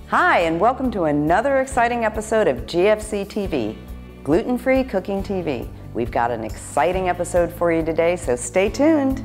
Hi, and welcome to another exciting episode of GFC TV, Gluten-free Cooking TV. We've got an exciting episode for you today, so stay tuned.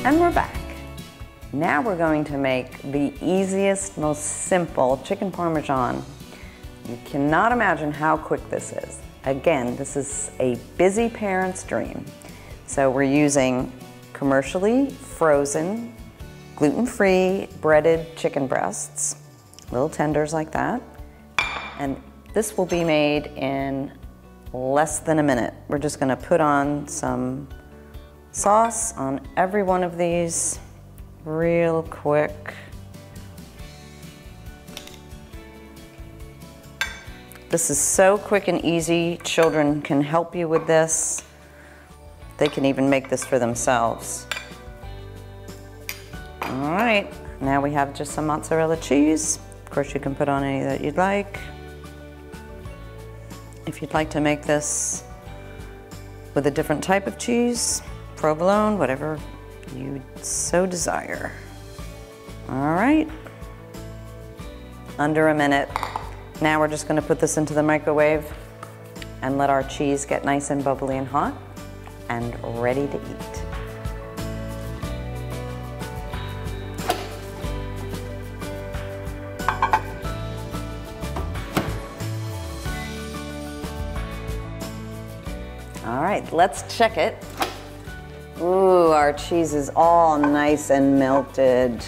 And we're back. Now we're going to make the easiest, most simple chicken Parmesan. You cannot imagine how quick this is. Again, this is a busy parent's dream. So we're using commercially frozen, gluten-free breaded chicken breasts, little tenders like that. And this will be made in less than a minute. We're just gonna put on some sauce on every one of these real quick. This is so quick and easy. Children can help you with this. They can even make this for themselves. All right, now we have just some mozzarella cheese. Of course, you can put on any that you'd like. If you'd like to make this with a different type of cheese, provolone, whatever you so desire. All right, under a minute. Now we're just gonna put this into the microwave and let our cheese get nice and bubbly and hot and ready to eat. All right, let's check it. Ooh, our cheese is all nice and melted.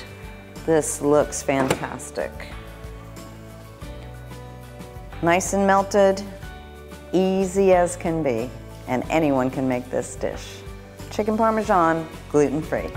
This looks fantastic. Nice and melted, easy as can be, and anyone can make this dish. Chicken Parmesan, gluten-free.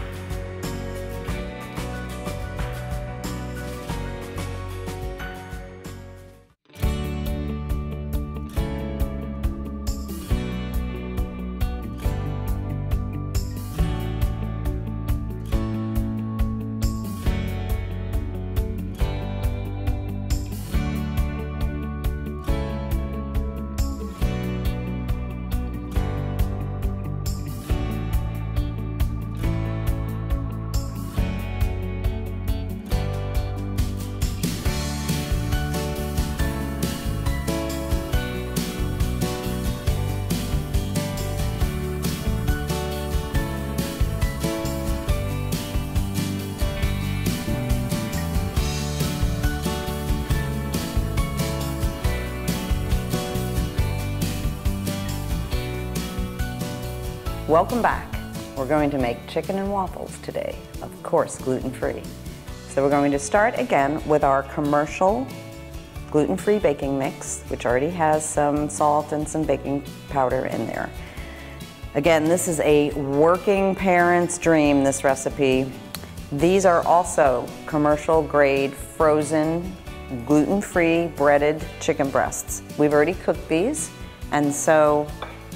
Welcome back. We're going to make chicken and waffles today, of course gluten-free. So we're going to start again with our commercial gluten-free baking mix, which already has some salt and some baking powder in there. Again, this is a working parent's dream, this recipe. These are also commercial grade frozen gluten-free breaded chicken breasts. We've already cooked these, and so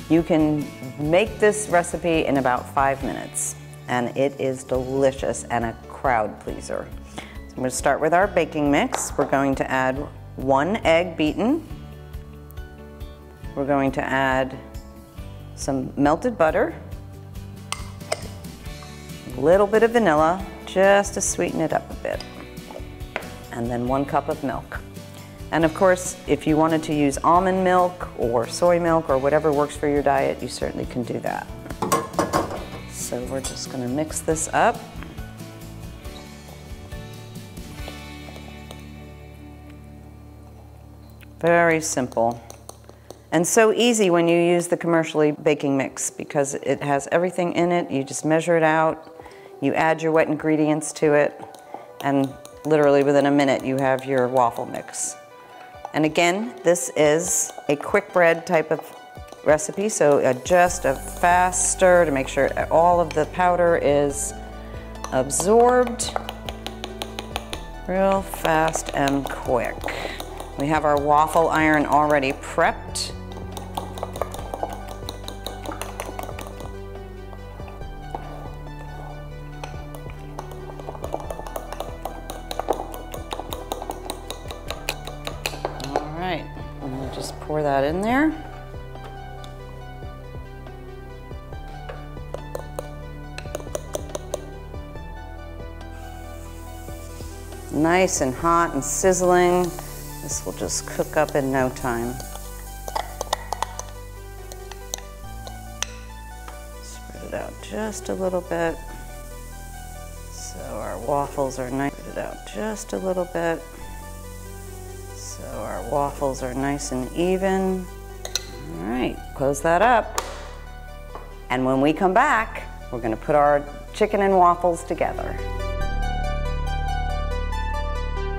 you can make this recipe in about 5 minutes, and it is delicious and a crowd pleaser. So I'm going to start with our baking mix. We're going to add 1 egg beaten. We're going to add some melted butter, a little bit of vanilla, just to sweeten it up a bit, and then 1 cup of milk. And of course, if you wanted to use almond milk or soy milk or whatever works for your diet, you certainly can do that. So we're just going to mix this up. Very simple. And so easy when you use the commercially baking mix because it has everything in it. You just measure it out, you add your wet ingredients to it, and literally within a minute you have your waffle mix. And again, this is a quick bread type of recipe, so just a fast stir to make sure all of the powder is absorbed. Real fast and quick. We have our waffle iron already prepped. All right, and we'll just pour that in there. Nice and hot and sizzling. This will just cook up in no time. Spread it out just a little bit. So our waffles are nice. Spread it out just a little bit. So our waffles are nice and even. All right, close that up. And when we come back, we're gonna put our chicken and waffles together.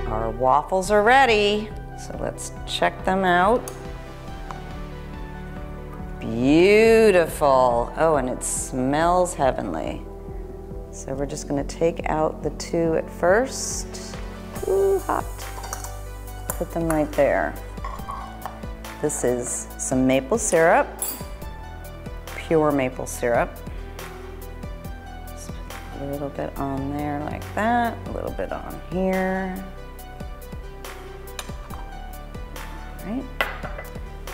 Our waffles are ready, so let's check them out. Beautiful. Oh, and it smells heavenly. So we're just gonna take out the two at first. Ooh, hot. Put them right there. This is some maple syrup, pure maple syrup. Just put a little bit on there like that, a little bit on here. Right.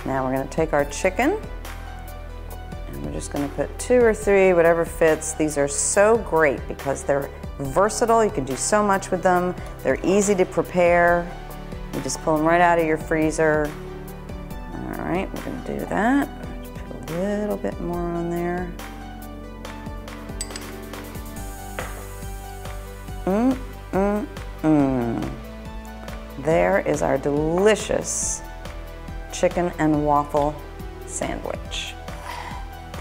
Now we're going to take our chicken and we're just going to put 2 or 3, whatever fits. These are so great because they're versatile. You can do so much with them. They're easy to prepare. You just pull them right out of your freezer. All right, we're going to do that. Put a little bit more on there. There is our delicious chicken and waffle sandwich.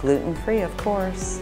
Gluten-free, of course.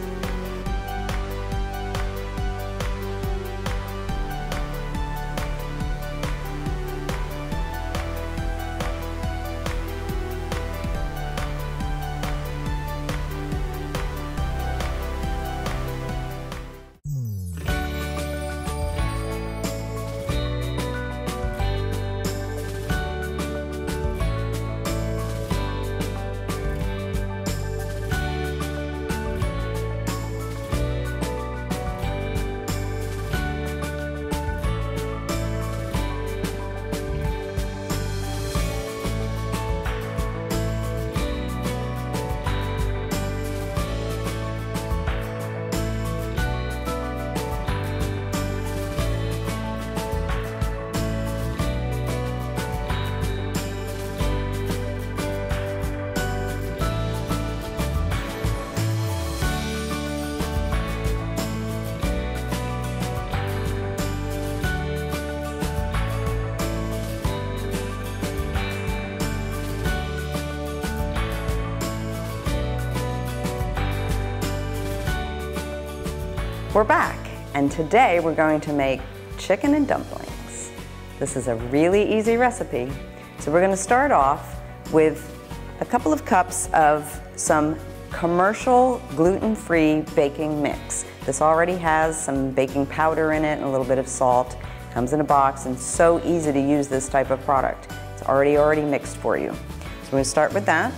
We're back, and today we're going to make chicken and dumplings. This is a really easy recipe. So we're going to start off with a couple of cups of some commercial gluten-free baking mix. This already has some baking powder in it and a little bit of salt. Comes in a box and so easy to use this type of product. It's already mixed for you. So we're going to start with that.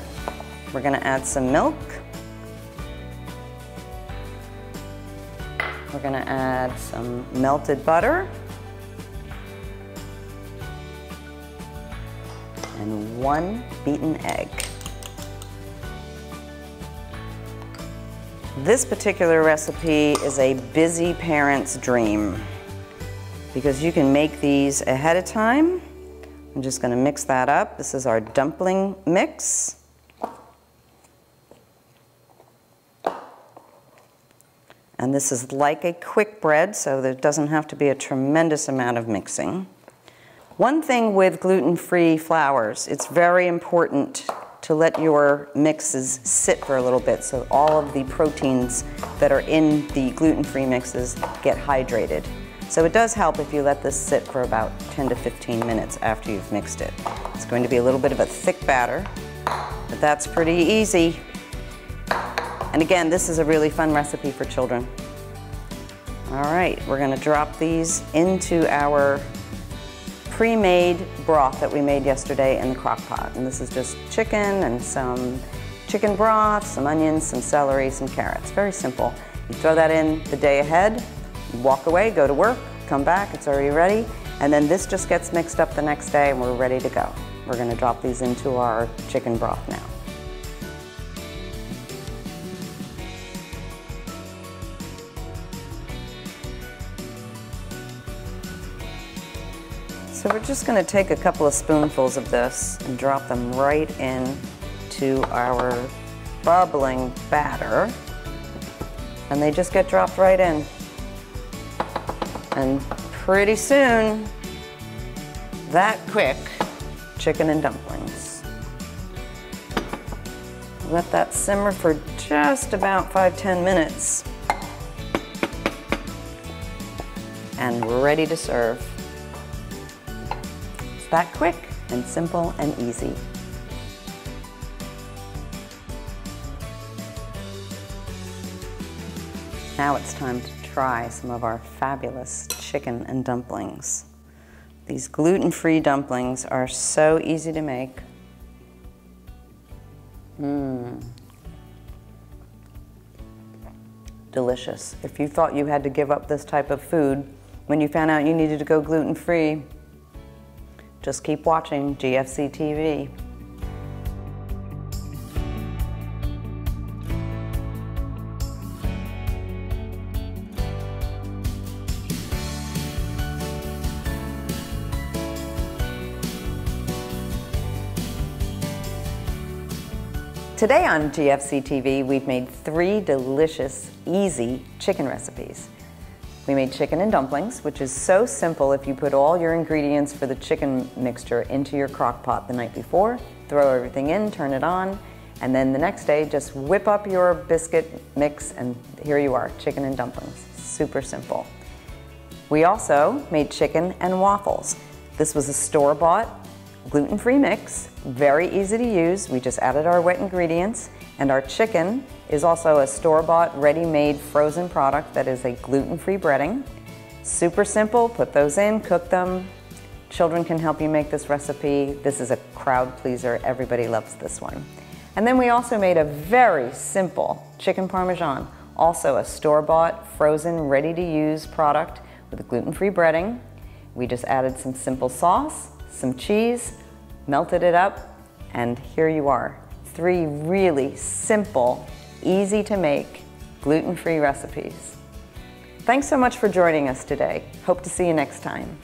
We're going to add some milk. We're going to add some melted butter and 1 beaten egg. This particular recipe is a busy parent's dream because you can make these ahead of time. I'm just going to mix that up. This is our dumpling mix. And this is like a quick bread, so there doesn't have to be a tremendous amount of mixing. One thing with gluten-free flours, it's very important to let your mixes sit for a little bit so all of the proteins that are in the gluten-free mixes get hydrated. So it does help if you let this sit for about 10 to 15 minutes after you've mixed it. It's going to be a little bit of a thick batter, but that's pretty easy. And again, this is a really fun recipe for children. All right, we're gonna drop these into our pre-made broth that we made yesterday in the crock pot. And this is just chicken and some chicken broth, some onions, some celery, some carrots. Very simple. You throw that in the day ahead, you walk away, go to work, come back, it's already ready. And then this just gets mixed up the next day and we're ready to go. We're gonna drop these into our chicken broth now. So we're just going to take a couple of spoonfuls of this and drop them right in to our bubbling batter. And they just get dropped right in. And pretty soon, that quick, chicken and dumplings. Let that simmer for just about 5–10 minutes. And we're ready to serve. That quick and simple and easy. Now it's time to try some of our fabulous chicken and dumplings. These gluten-free dumplings are so easy to make. Delicious. If you thought you had to give up this type of food when you found out you needed to go gluten-free, just keep watching GFC TV. Today on GFC TV, we've made 3 delicious, easy chicken recipes. We made chicken and dumplings, which is so simple if you put all your ingredients for the chicken mixture into your crock pot the night before, throw everything in, turn it on, and then the next day just whip up your biscuit mix and here you are, chicken and dumplings. Super simple. We also made chicken and waffles. This was a store-bought gluten-free mix, very easy to use. We just added our wet ingredients, and our chicken is also a store-bought, ready-made frozen product that is a gluten-free breading. Super simple, put those in, cook them. Children can help you make this recipe. This is a crowd pleaser, everybody loves this one. And then we also made a very simple chicken Parmesan, also a store-bought, frozen, ready-to-use product with a gluten-free breading. We just added some simple sauce, some cheese, melted it up, and here you are. 3 really simple, easy to make, gluten-free recipes. Thanks so much for joining us today. Hope to see you next time.